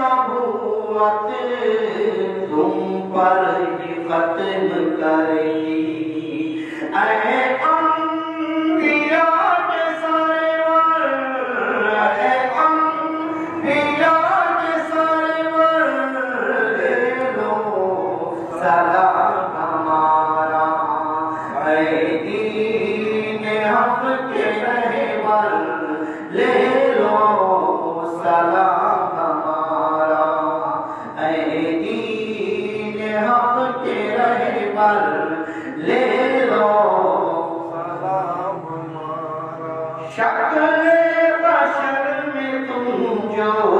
नबूवत तुम पर ही खत्म करेगी। ऐ अंबिया के सरवर, ऐ अंबिया के सरवर, ले लो सलाम हमारा। ऐ दीन हक के रहबर, ले लो सलाम हमारा। ऐ दीन हक के रहबर, ले लो सलाम हमारा। शक्ल बशर में तुम जो